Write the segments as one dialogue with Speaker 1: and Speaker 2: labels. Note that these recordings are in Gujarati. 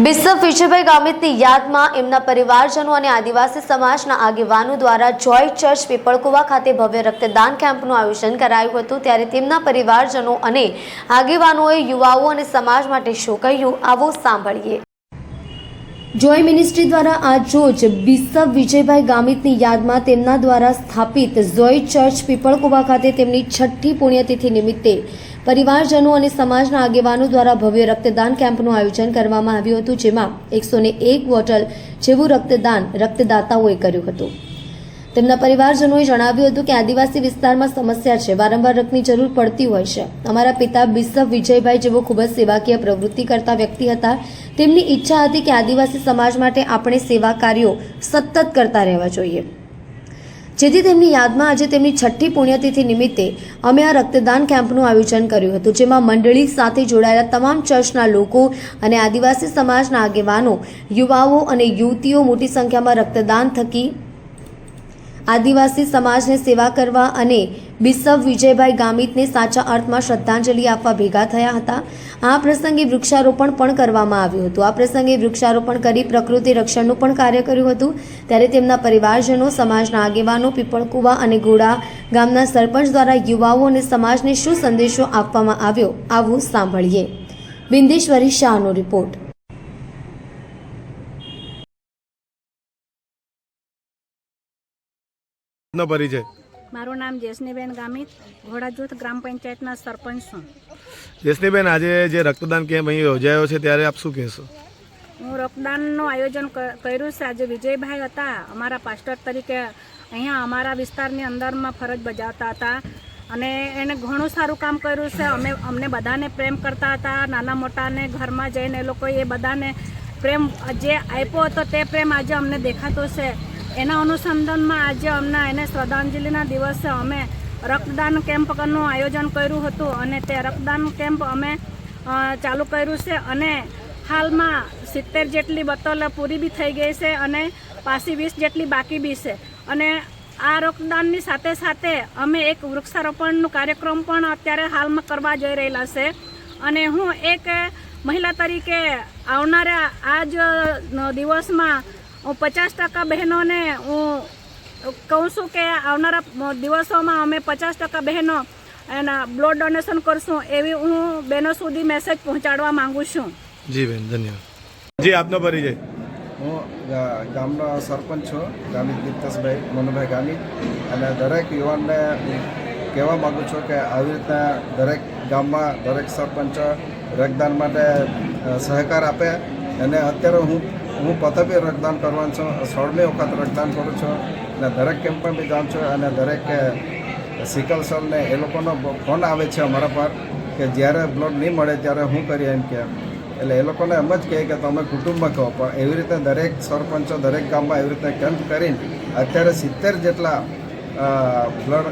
Speaker 1: બિશપ વિજયભાઈ ગામિતની યાદમાં એમના પરિવારજનો અને આદિવાસી સમાજના આગેવાનો દ્વારા જોય ચર્ચ પીપળકુવા ખાતે ભવ્ય રક્તદાન કેમ્પનું આયોજન કરાયું હતું। ત્યારે તેમના પરિવારજનો અને આગેવાનોએ યુવાઓ અને સમાજ માટે શું કહ્યું, આવો સાંભળીએ। જોય મિનિસ્ટ્રી દ્વારા આજરોજ બિશપ વિજયભાઈ ગામિતની યાદમાં તેમના દ્વારા સ્થાપિત જોય ચર્ચ પીપળકુવા ખાતે તેમની 6ઠ્ઠી પુણ્યતિથિ નિમિત્તે પરિવારજનો અને સમાજના આગેવાનો દ્વારા ભવ્ય રક્તદાન કેમ્પનું આયોજન કરવામાં આવ્યું હતું, જેમાં 101 બોટલ જેવું રક્તદાન રક્તદાતાઓએ કર્યું હતું। તેમના પરિવારજનોએ જણાવ્યું હતું કે આદિવાસી વિસ્તારમાં સમસ્યા છે, વારંવાર રક્તની જરૂર પડતી હોય છે। અમારા પિતા બિશપ વિજયભાઈ જેવો ખૂબ જ સેવાકીય પ્રવૃત્તિ કરતા વ્યક્તિ હતા। તેમની ઈચ્છા હતી કે આદિવાસી સમાજ માટે આપણે સેવા કાર્યો સતત કરતા રહેવા જોઈએ, જેથી તેમની યાદમાં આજે તેમની 6ઠ્ઠી પુણ્યતિથિ નિમિત્તે અમે આ રક્તદાન કેમ્પનું આયોજન કર્યું હતું, જેમાં મંડળી સાથે જોડાયેલા તમામ ચર્ચના લોકો અને આદિવાસી સમાજના આગેવાનો, યુવાઓ અને યુવતીઓ મોટી સંખ્યામાં રક્તદાન થકી આદિવાસી સમાજને સેવા કરવા અને બિશપ વિજયભાઈ ગામિતને સાચા અર્થમાં શ્રદ્ધાંજલિ આપવા ભેગા થયા હતા। આ પ્રસંગે વૃક્ષારોપણ પણ કરવામાં આવ્યું હતું। આ પ્રસંગે વૃક્ષારોપણ કરી પ્રકૃતિ રક્ષણનું પણ કાર્ય કર્યું હતું। ત્યારે તેમના પરિવારજનો, સમાજના આગેવાનો, પીપળકુવા અને ગોડા ગામના સરપંચ દ્વારા યુવાઓ અને સમાજને શું સંદેશો આપવામાં આવ્યો, આવું સાંભળીએ। બિંદેશ્વરી શાહનો રિપોર્ટ।
Speaker 2: परिचय।
Speaker 3: मारू नाम जेसनीबेन गामित, घोड़ा जूथ ग्राम पंचायत सरपंच छूँ।
Speaker 2: जेसनीबेन, आज जे रक्तदान केम्प अहीं योजायो छे त्यारे आप शुं कहेशो?
Speaker 3: हूँ रक्तदानનું આયોજન કર્યું છે। આજે વિજયભાઈ હતા અમારા પાસ્ટર તરીકે અહીંયા અમારા વિસ્તારની અંદરમાં ફરજ બજાવતા હતા અને એને ઘણું સારું કામ કર્યું છે। અમને બધાને પ્રેમ કરતા હતા, નાના મોટાને ઘરમાં જઈને એ લોકો એ બધાને પ્રેમ જે આપ્યો હતો તે પ્રેમ આજે અમને દેખાતો છે। એના અનુસંધાનમાં આજે અમને એને શ્રદ્ધાંજલિના દિવસે અમે રક્તદાન કેમ્પનું આયોજન કર્યું હતું અને તે રક્તદાન કેમ્પ અમે ચાલુ કર્યું છે અને હાલમાં 70 જેટલી બોટલ પૂરી બી થઈ ગઈ છે અને પાછી 20 જેટલી બાકી બી છે। અને આ રક્તદાનની સાથે સાથે અમે એક વૃક્ષારોપણનું કાર્યક્રમ પણ અત્યારે હાલમાં કરવા જઈ રહેલા છે અને હું એક મહિલા તરીકે આવનારા આ જ દિવસમાં 50% બહેનોને હું કહું છું કે આવનારા દિવસોમાં અમે 50% બહેનો એના બ્લડ ડોનેશન કરશું, એવી હું બહેનો સુધી મેસેજ પહોંચાડવા માંગુ છું।
Speaker 2: જી બેન, ધન્યવાદ। જી, આપનો પરિચય?
Speaker 4: હું ગામનો સરપંચ છું, ગામિત દીપ્તેશભાઈ મનુભાઈ ગામિત, અને દરેક યુવાનને કહેવા માગું છું કે આવી રીતના દરેક ગામમાં દરેક સરપંચ રક્તદાન માટે સહકાર આપે। અને અત્યારે હું પોતે બી રક્તદાન કરવાનું છું, 16મી વખત રક્તદાન કરું છું અને દરેક કેમ્પમાં બી જાઉં છું અને દરેક સિકલ સેલ ને એ લોકોનો ફોન આવે છે અમારા પર કે જ્યારે બ્લડ નહીં મળે ત્યારે શું કરીએ એમ કે, એટલે એ લોકોને એમ જ કહે કે તમે કુટુંબમાં કહો, પણ એવી રીતે દરેક સરપંચો દરેક ગામમાં એવી રીતે કેમ્પ કરીને અત્યારે 70 જેટલા બ્લડ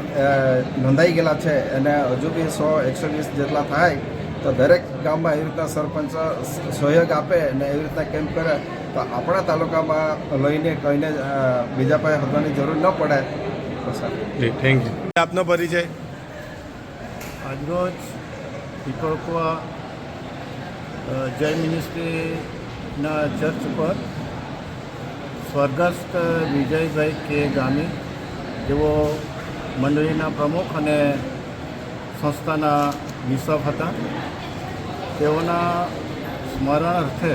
Speaker 4: નોંધાઈ ગયેલા છે અને હજુ બી 100-120 જેટલા થાય તો દરેક ગામમાં એવી રીતના સરપંચ સહયોગ આપે અને એવી રીતના કેમ્પ કરે તો આપણા તાલુકામાં લઈને કહીને બીજા પાસે હોવાની જરૂર ન પડે।
Speaker 2: જી, થેન્ક યુ। આપનો પરિચય?
Speaker 5: આજરોજ પીપળકુવા જય મિનિસ્ટ્રીના ચર્ચ પર સ્વર્ગસ્થ વિજયભાઈ કે ગામી જેઓ મંડળીના પ્રમુખ અને સંસ્થાના બિશપ હતા, તેઓના સ્મરણ અર્થે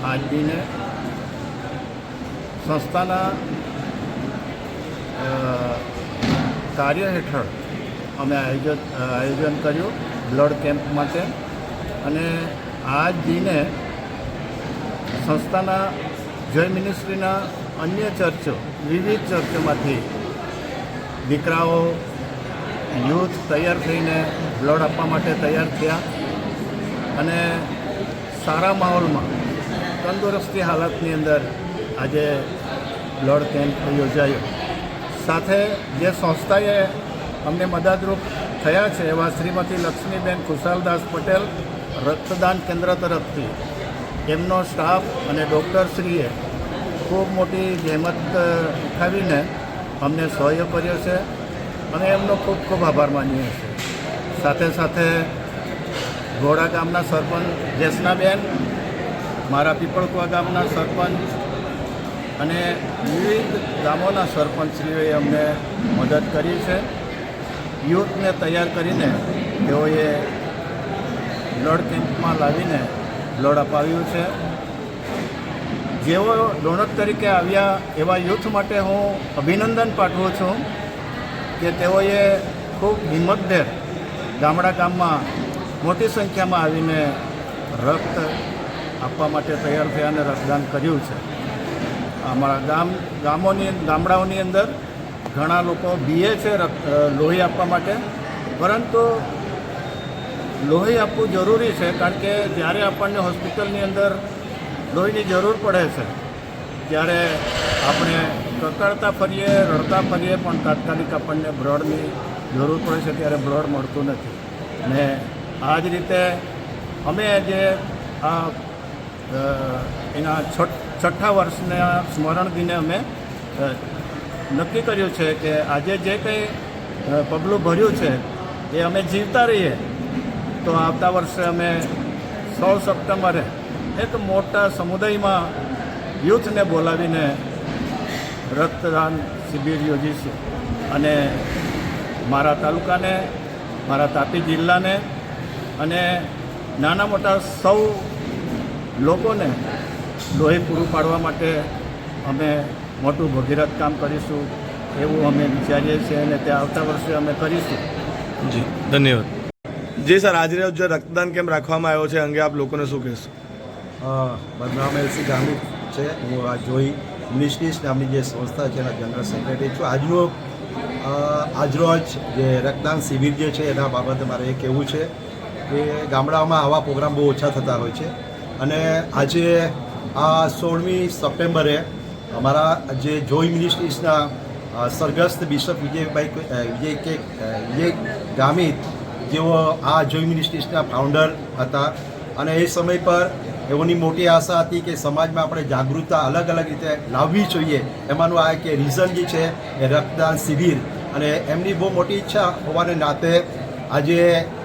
Speaker 5: આજ દિને સંસ્થાના કાર્ય હેઠળ અમે આયોજન કર્યું બ્લડ કેમ્પ માટે અને આજ દિને સંસ્થાના જય મિનિસ્ટ્રીના અન્ય ચર્ચો, વિવિધ ચર્ચોમાંથી દીકરાઓ, યુથ તૈયાર થઈને બ્લડ આપવા માટે તૈયાર થયા અને સારા માહોલમાં તંદુરસ્તી હાલતની અંદર આજે બ્લડ કેમ્પ યોજાયો। સાથે જે સંસ્થાએ અમને મદદરૂપ થયા છે એવા શ્રીમતી લક્ષ્મીબેન ખુશાલદાસ પટેલ રક્તદાન કેન્દ્ર તરફથી એમનો સ્ટાફ અને ડૉક્ટરશ્રીએ ખૂબ મોટી જહેમત ઉઠાવીને અમને સહયોગ કર્યો છે અને એમનો ખૂબ ખૂબ આભાર માનીએ છીએ। સાથે સાથે ઘોડા ગામના સરપંચ જેસનાબેન મારા પીપળકુવા ગામના સરપંચ અને વિવિધ ગામોના સરપંચશ્રીઓએ અમને મદદ કરી છે. યુથને તૈયાર કરીને તેઓએ બ્લડ કેમ્પમાં લાવીને બ્લડ અપાવ્યું છે. જેઓ ડોનર તરીકે આવ્યા એવા યુથ માટે હું અભિનંદન પાઠવું છું કે તેઓએ ખૂબ હિંમતભેર ગામમાં મોટી સંખ્યામાં આવીને રક્ત આપવા માટે તૈયાર થયા અને રક્તદાન કર્યું છે. અમારા ગામડાઓની અંદર ઘણા લોકો બીએ છે લોહી આપવા માટે, પરંતુ લોહી આપવું જરૂરી છે કારણ કે જ્યારે આપણને હોસ્પિટલની અંદર લોહીની જરૂર પડે છે ત્યારે આપણે કકળતા ફરીએ, રડતા ફરીએ, પણ તાત્કાલિક આપણને બ્લડની જરૂર પડે છે ત્યારે બ્લડ મળતું નથી. ને આ જ રીતે અમે જે આ એના છઠ્ઠા વર્ષના સ્મરણ દિને અમે નક્કી કર્યું છે કે આજે જે કંઈ પગલું ભર્યું છે એ અમે જીવતા રહીએ તો આવતા વર્ષે અમે 16 સપ્ટેમ્બરે એક મોટા સમુદાયમાં યુથને બોલાવીને રક્તદાન શિબિર યોજીશું અને મારા તાલુકાને, મારા તાપી જિલ્લાને અને નાના મોટા સૌ લોકોને લોહી પૂરું પાડવા માટે અમે મોટું ભગીરથ કામ કરીશું એવું અમે વિચારીએ છીએ અને તે આવતા વર્ષે અમે કરીશું.
Speaker 2: જી ધન્યવાદ. જી સર, આજે રોજ જે રક્તદાન કેમ્પ રાખવામાં આવ્યો છે અંગે આપ લોકોને શું કહેશો?
Speaker 6: મારું નામ એલસી ગામિત છે. હું આ જોઈ મિનિસ્ટ્રીઝ નામની જે સંસ્થા છે એના જનરલ સેક્રેટરી છું. આજરોજ જે રક્તદાન શિબિર જે છે એના બાબતે મારે એ કહેવું છે કે ગામડાઓમાં આવા પ્રોગ્રામ બહુ ઓછા થતા હોય છે અને આજે આ 16મી સપ્ટેમ્બરે અમારા જે જોઈ મિનિસ્ટ્રીઝના સરગસ્ત બિશપ વિજય ગામિત, જેઓ આ જોઈ મિનિસ્ટ્રીઝના ફાઉન્ડર હતા અને એ સમય પર એઓની મોટી આશા હતી કે સમાજમાં આપણે જાગૃતતા અલગ અલગ રીતે લાવવી જોઈએ. એમાંનું આ કે રીઝન જે છે એ રક્તદાન શિબિર, અને એમની બહુ મોટી ઈચ્છા હોવાને નાતે આજે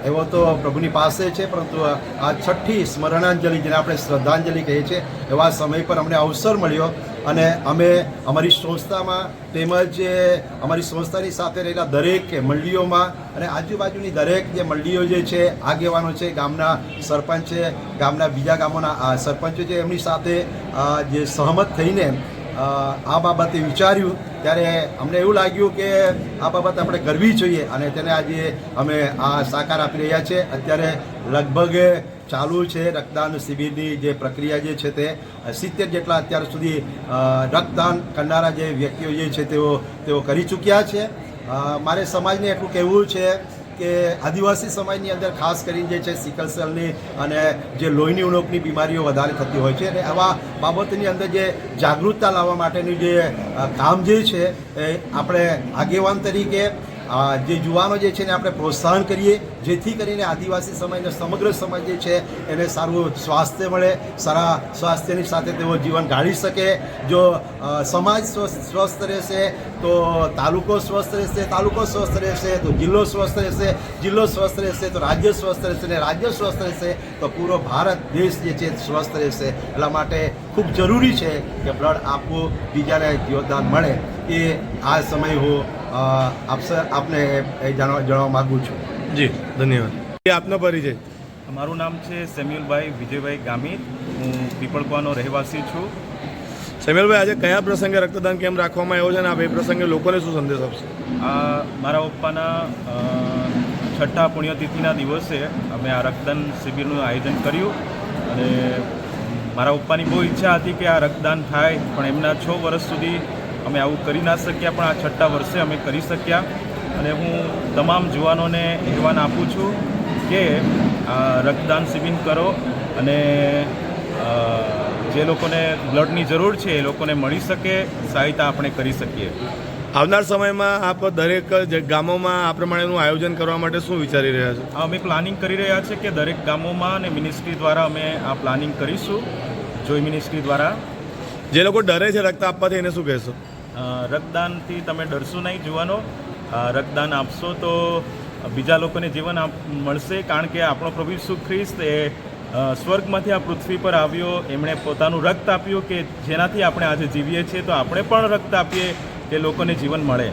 Speaker 6: એવો તો પ્રભુની પાસે છે, પરંતુ આ છઠ્ઠી સ્મરણાંજલિ, જેને આપણે શ્રદ્ધાંજલિ કહીએ છીએ, એવા સમય પર અમને અવસર મળ્યો અને અમે અમારી સંસ્થામાં તેમજ અમારી સંસ્થાની સાથે રહેલા દરેક મંડળીઓમાં અને આજુબાજુની દરેક જે મંડળીઓ જે છે, આગેવાનો છે, ગામના સરપંચ છે, ગામના બીજા ગામોના સરપંચો છે, એમની સાથે જે સહમત થઈને આ બાબતે વિચાર્યું ત્યારે અમને એવું લાગ્યું કે આ બાબત આપણે કરવી જોઈએ અને તેને આજે અમે આ સાકાર આપી રહ્યા છે. અત્યારે લગભગ ચાલુ છે રક્તદાન શિબિરની જે પ્રક્રિયા જે છે તે 70 જેટલા અત્યાર સુધી રક્તદાન કરનારા જે વ્યક્તિઓ જે છે તેઓ કરી ચૂક્યા છે. મારે સમાજને એટલું કહેવું છે કે આદિવાસી સમાજની અંદર ખાસ કરીને જે છે સિકલ સેલની અને જે લોહીની ઉણપની બીમારીઓ વધારે થતી હોય છે અને આવા બાબતની અંદર જે જાગૃતતા લાવવા માટેનું જે કામ જે છે એ આપણે આગેવાન તરીકે જે યુવાનો જે છે એને આપણે પ્રોત્સાહન કરીએ, જેથી કરીને આદિવાસી સમાજનો સમગ્ર સમાજ જે છે એને સારું સ્વાસ્થ્ય મળે, સારા સ્વાસ્થ્યની સાથે તેઓ જીવન ગાળી શકે. જો સમાજ સ્વસ્થ રહેશે તો તાલુકો સ્વસ્થ રહેશે, તાલુકો સ્વસ્થ રહેશે તો જિલ્લો સ્વસ્થ રહેશે, જિલ્લો સ્વસ્થ રહેશે તો રાજ્ય સ્વસ્થ રહેશે અને રાજ્ય સ્વસ્થ રહેશે તો પૂરો ભારત દેશ જે છે સ્વસ્થ રહેશે. એટલા માટે ખૂબ જરૂરી છે કે બ્લડ આપવું, બીજાને યોગદાન મળે. એ આ સમય હું આપને જણાવવા માગું છું.
Speaker 2: જી ધન્યવાદ. આપનો પરિચય?
Speaker 7: મારું નામ છે સેમ્યુલભાઈ વિજયભાઈ ગામિત. હું પીપળકવાનો રહેવાસી છું.
Speaker 2: સેમ્યુલભાઈ, આજે કયા પ્રસંગે રક્તદાન કેમ્પ રાખવામાં આવ્યો છે અને આ બે પ્રસંગે લોકોને શું સંદેશ આપશે?
Speaker 7: આ મારા પપ્પાના છઠ્ઠા પુણ્યતિથિના દિવસે અમે આ રક્તદાન શિબિરનું આયોજન કર્યું અને મારા પપ્પાની બહુ ઈચ્છા હતી કે આ રક્તદાન થાય, પણ એમના 6 વર્ષ સુધી અમે આવું કરી ના શક્યા, પણ આ છઠ્ઠા વર્ષે અમે કરી શક્યા. અને હું તમામ જુવાનોને આહ્વાન આપું છું કે રક્તદાન શિબિર કરો અને જે લોકોને બ્લડની જરૂર છે એ લોકોને મળી શકે, સહાયતા આપણે કરી શકીએ.
Speaker 2: આવનાર સમયમાં આપ દરેક ગામોમાં આ પ્રમાણેનું આયોજન કરવા માટે શું વિચારી રહ્યા છો?
Speaker 7: અમે પ્લાનિંગ કરી રહ્યા છીએ કે દરેક ગામોમાં અને મિનિસ્ટ્રી દ્વારા અમે આ પ્લાનિંગ કરીશું. જોઈ મિનિસ્ટ્રી દ્વારા
Speaker 2: જે લોકો ડરે છે રક્ત આપવાથી એને શું કહેશો?
Speaker 7: રક્તદાનથી તમે ડરશો નહીં જુવાનો. રક્તદાન આપશો તો બીજા લોકોને જીવન મળશે, કારણ કે આપણો પ્રભુ ઈસુ ખ્રિસ્ત એ સ્વર્ગમાંથી આ પૃથ્વી પર આવ્યો, એમણે પોતાનું રક્ત આપ્યું કે જેનાથી આપણે આજે જીવીએ છીએ, તો આપણે પણ રક્ત આપીએ કે લોકોને જીવન મળે.